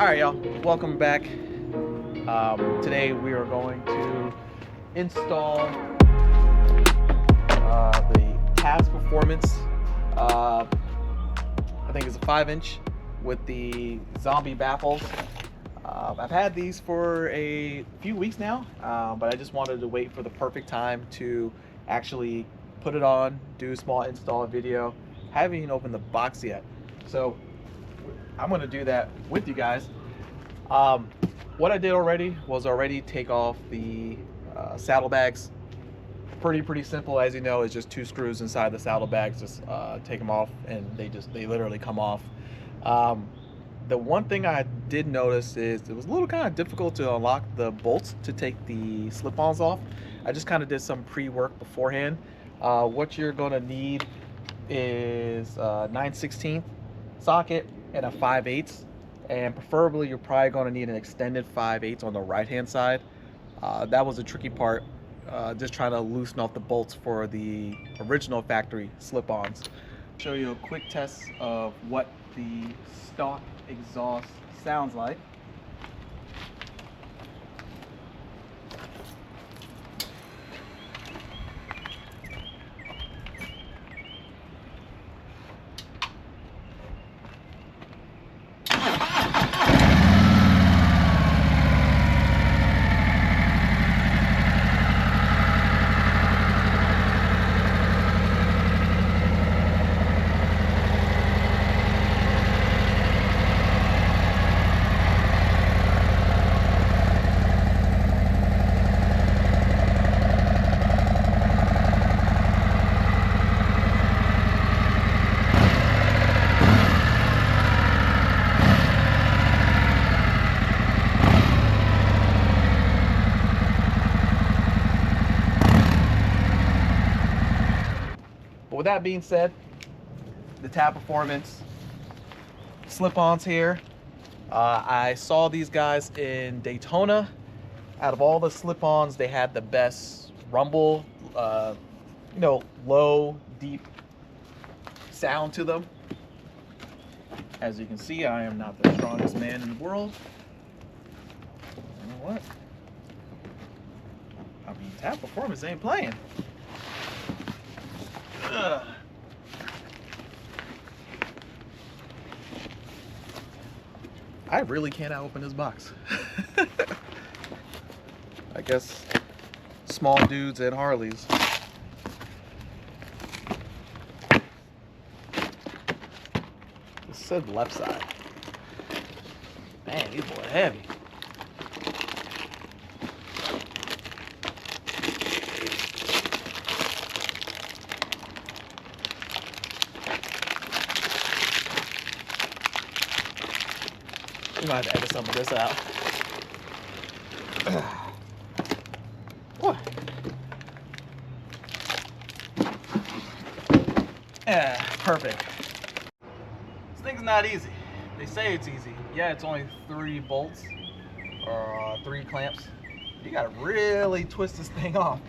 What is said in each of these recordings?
Alright, y'all, welcome back. Today we are going to install the Tabs Performance. I think it's a 5-inch with the zombie baffles. I've had these for a few weeks now, but I just wanted to wait for the perfect time to actually put it on, do a small install video. Haven't even opened the box yet, so I'm going to do that with you guys. What I did already was take off the saddlebags. Pretty simple, as you know. It's just 2 screws inside the saddlebags. Just take them off, and they literally come off. The one thing I did notice is it was a little kind of difficult to unlock the bolts to take the slip-ons off. I just kind of did some pre-work beforehand. What you're going to need is a 9/16 socket and a 5/8, and preferably you're probably going to need an extended 5/8 on the right hand side. That was the tricky part, just trying to loosen off the bolts for the original factory slip-ons. Show you a quick test of what the stock exhaust sounds like. But with that being said, the Tab Performance slip-ons here. I saw these guys in Daytona. Out of all the slip-ons, they had the best rumble, low, deep sound to them. As you can see, I am not the strongest man in the world. You know what? I mean, Tab Performance ain't playing. I really can't open this box. I guess small dudes and Harleys. This said left side. Man, these boys are heavy. We might have to edit some of this out. What? Yeah, perfect. This thing's not easy. They say it's easy. Yeah, it's only 3 bolts or 3 clamps. You gotta really twist this thing off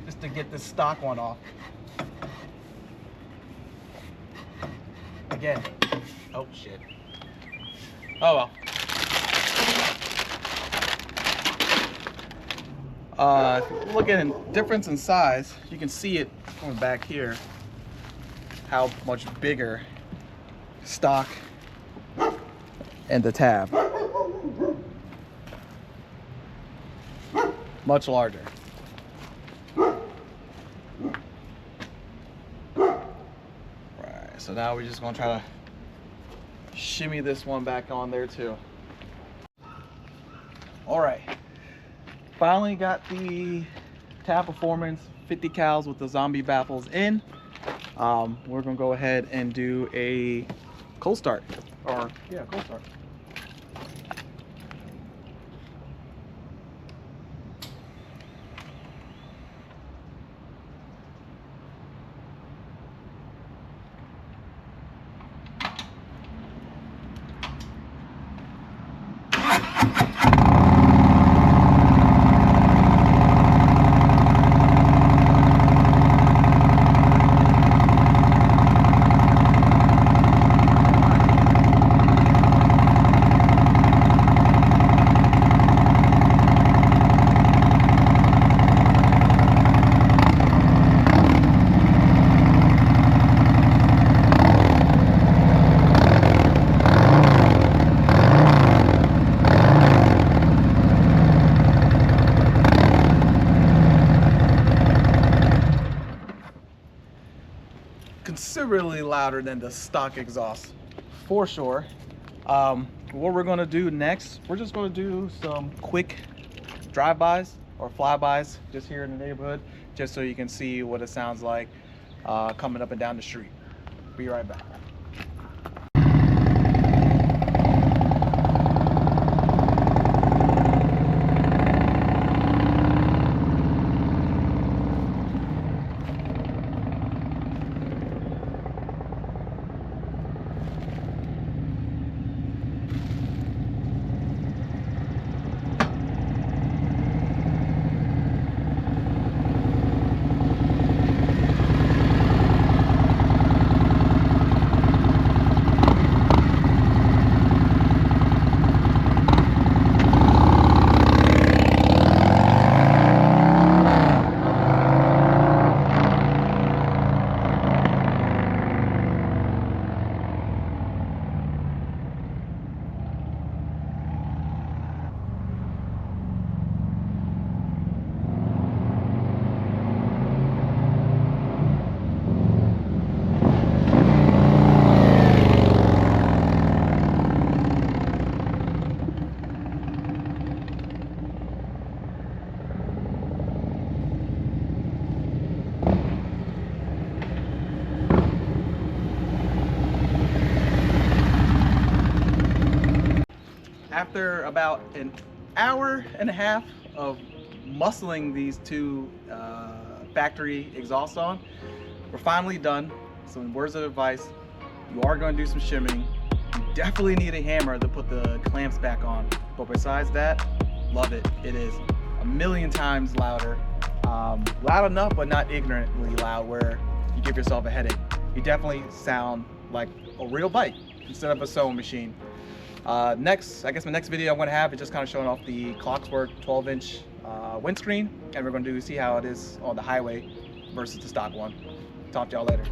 just to get this stock one off. Again. Oh shit. Oh well. If you look at a difference in size, you can see it going back here, how much bigger stock and the tab. Much larger. Right, so now we're just gonna try to shimmy this one back on there too. All right. Finally got the Tab Performance 50 cals with the zombie baffles in. We're gonna go ahead and do a cold start, cold start. considerably louder than the stock exhaust, for sure. What we're gonna do next, we're just gonna do some quick drive-bys or flybys just here in the neighborhood, just so you can see what it sounds like coming up and down the street. Be right back. After about an hour and a half of muscling these two factory exhausts on, we're finally done. Some words of advice: you are going to do some shimming. You definitely need a hammer to put the clamps back on, but besides that, love it. It is a million times louder. Loud enough, but not ignorantly loud where you give yourself a headache. You definitely sound like a real bike instead of a sewing machine. I guess my next video I'm going to have is just kind of showing off the Clockwork 12-inch windscreen, and we're going to see how it is on the highway versus the stock one. Talk to y'all later.